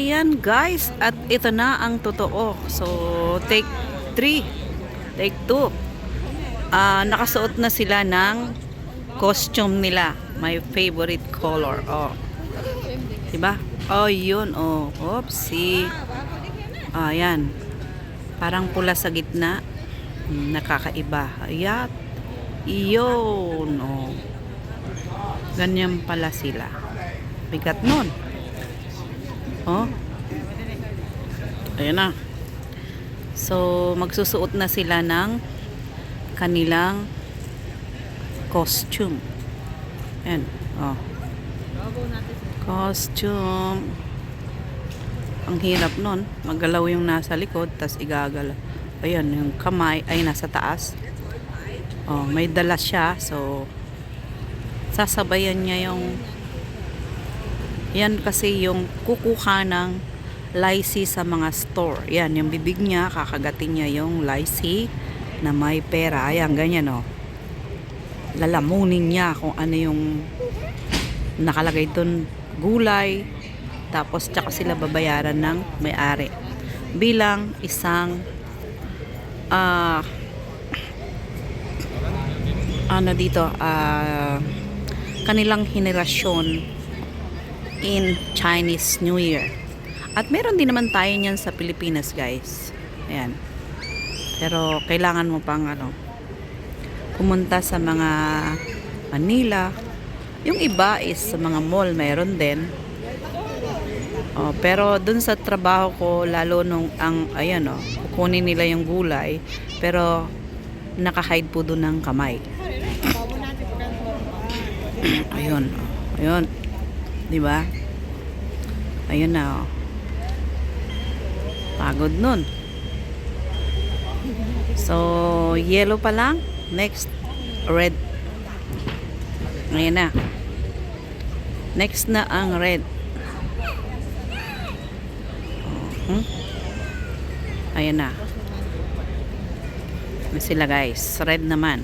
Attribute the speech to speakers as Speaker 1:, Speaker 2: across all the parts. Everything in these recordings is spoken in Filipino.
Speaker 1: ayan guys, at ito na ang totoo. So, take 3, take 2. Nakasuot na sila ng costume nila. My favorite color. Oh. Diba? Oh, yun. Oh. Oopsie. Ayan. Parang pula sa gitna. Nakakaiba. Ayan. Iyon. Oh. Ganyan pala sila. Bigat nun. Oh. Ayan na. So, magsusuot na sila ng kanilang costume. Ayan. Oh. Costume. Ang hirap nun. Magalaw yung nasa likod, tas igagalaw. Ayan, yung kamay ay nasa taas. Oh, may dala siya. So, sasabayan niya yung yan kasi yung kukuha ng lychee sa mga store. Yan, yung bibig niya, kakagatin niya yung lychee na may pera. Ayan, ganyan o. Lalamunin niya kung ano yung nakalagay dun, gulay. Tapos, tsaka sila babayaran ng may-ari. Bilang isang kanilang henerasyon in Chinese New Year. At meron din naman tayo niyan sa Pilipinas, guys. Ayan. Pero kailangan mo pang pumunta sa mga Manila. Yung iba is sa mga mall, meron din. Pero dun sa trabaho ko, lalo nung kukunin nila yung gulay, pero nakahide po dun ng kamay. Ayun. Ayun. Diba? Ayun na. Pagod nun. So, yellow pa lang. Next, red. Ayan na. Next na ang red. Ayan na. Sila guys. Red naman.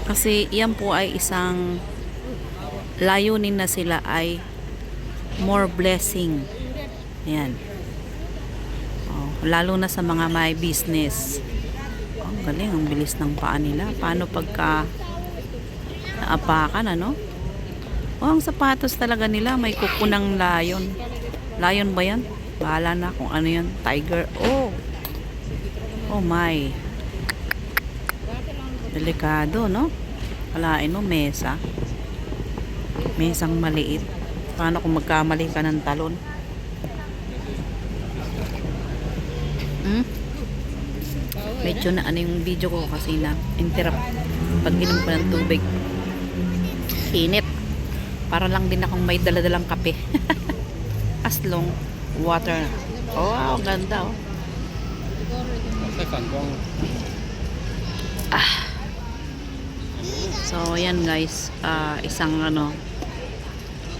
Speaker 1: Kasi yan po ay isang layunin na sila ay more blessing. Ayan. Lalo na sa mga may business. Ang galing. Ang bilis ng paa nila. Paano pagka naapakan, ano? Ang sapatos talaga nila may kuko ng lion. Lion ba yan? Bahala na kung ano yan. Tiger. Oh my. Delikado, no? Kalain mo, mesa. Mesang maliit. Paano kung magkamali ka ng talon? Medyo na yung video ko kasi na interrupt pag inom ko ng tubig. Init. Para lang din akong may daladalang kape. As long water. Oh, ang ganda oh. So, yan guys. Isang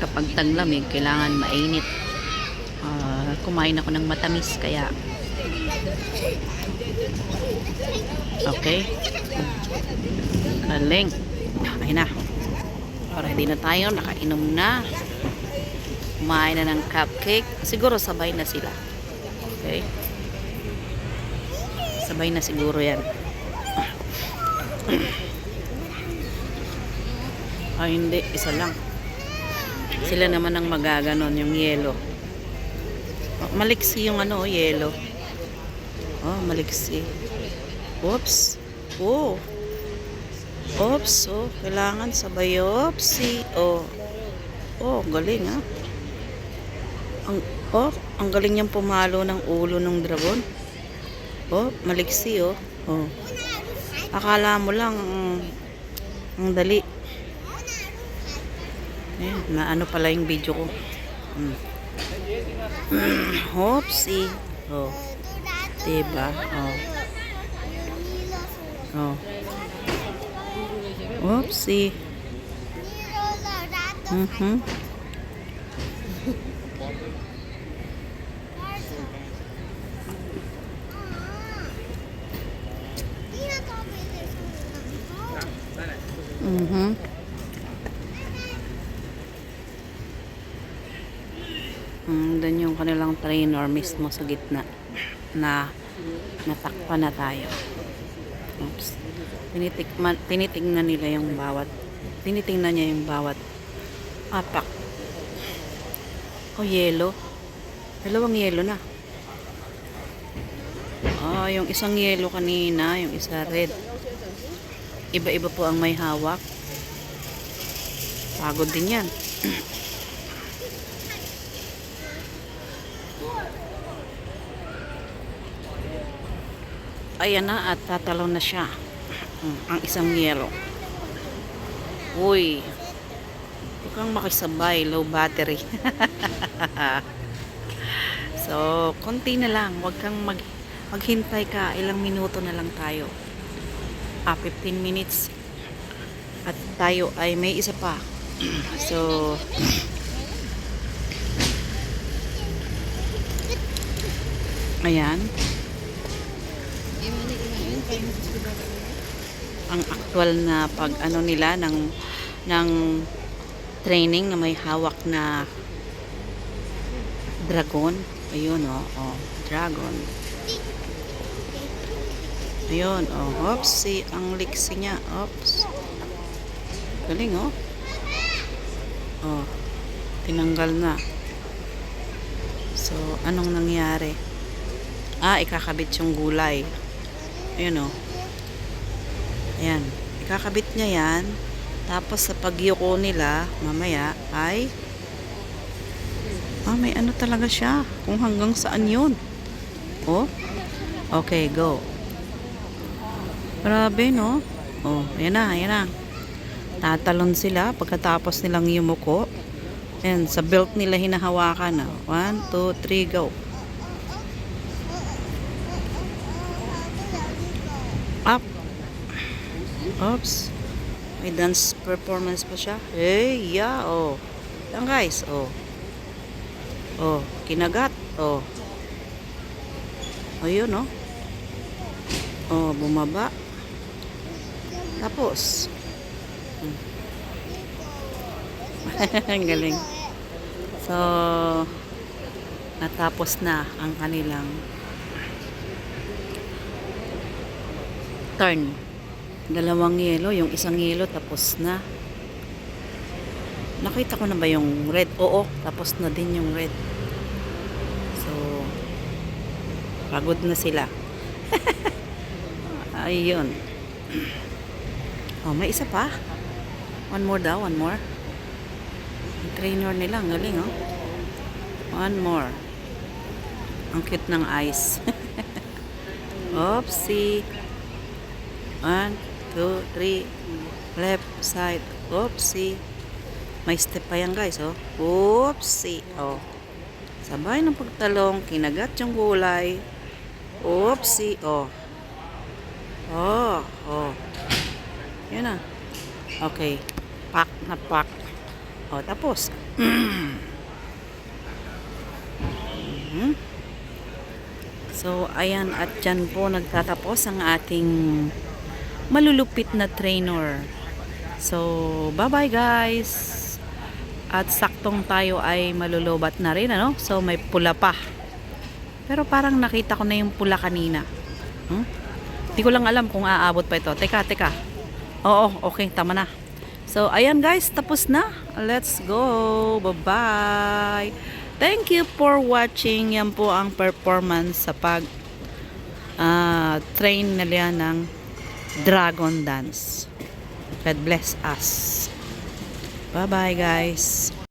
Speaker 1: kapag taglamig, kailangan mainit. Kumain ako ng matamis, kaya okay. Galing. Ayun na. Ready na tayo. Nakainom na. Kumain na ng cupcake. Siguro sabay na sila. Okay. Sabay na siguro yan. Hindi. Isa lang. Sila naman ang magaganon. Yung yellow. Maliksi yung yellow. Maliksi. Oops. Oops. Kailangan sabay. Oopsie. Galing ha. Ang galing niyang pumalo ng ulo ng dragon. Maliksi Akala mo lang ang dali. Na ano pala yung video ko. Oopsie. Diba? Oopsie. Doon yung kanilang trainer mismo sa gitna na natakpan na tayo. Oops. Tinitingnan nila yung bawat, tinitingnan niya yung bawat apak. Oh, yelo. Dalawang yelo na. Yung isang yelo kanina, yung isa red. Iba-iba po ang may hawak. Pagod din yan. Ayan na at tatalaw na siya. Ang isang yelo. Uy. Huwag kang makisabay. Low battery. So, konti na lang. Huwag kang maghintay ka. Ilang minuto na lang tayo. 15 minutes. At tayo ay may isa pa. So, ayan. Ang actual na pag ano nila ng training na may hawak na dragon. Ayun dragon. Ayun oops, ang liksi niya. Oops. Galing tinanggal na. So anong nangyari? Ikakabit yung gulay. Ayun ayan, ikakabit niya yan. Tapos sa pagyuko nila mamaya ay may ano talaga siya kung hanggang saan yun. Okay, go. Grabe no. Ayan na tatalon sila pagkatapos nilang yumuko. Ayan, sa belt nila hinahawakan 1, 2, 3, go. Up. Oops. May dance performance pa siya. Hey, yeah, Yan guys, kinagat, ayun, bumaba. Tapos, ang galing. So, natapos na ang kanilang turn. Dalawang yelo, yung isang yelo tapos na. Nakita ko na ba yung red? Oo, tapos na din yung red. So, pagod na sila. Ayun. May isa pa. One more daw, one more. Yung trainer nila, ang galing One more. Ang cute ng eyes. Oopsie. 1, 2, 3. Left side. Oopsie. May step pa yan guys, Oopsie. Sabay ng pagtalong, kinagat yung gulay. Oopsie. Yan na. Okay. Pack na pack. Tapos. So, ayan. At dyan po nagtatapos ang ating malulupit na trainer. So, bye-bye guys. At saktong tayo ay malulobat na rin, So, may pula pa. Pero parang nakita ko na yung pula kanina. Hindi ko lang alam kung aabot pa ito. Teka. Oo, okay, tama na. So, ayan guys, tapos na. Let's go. Bye-bye. Thank you for watching. Yan po ang performance sa train nila ng dragon dance. God bless us. Bye-bye guys.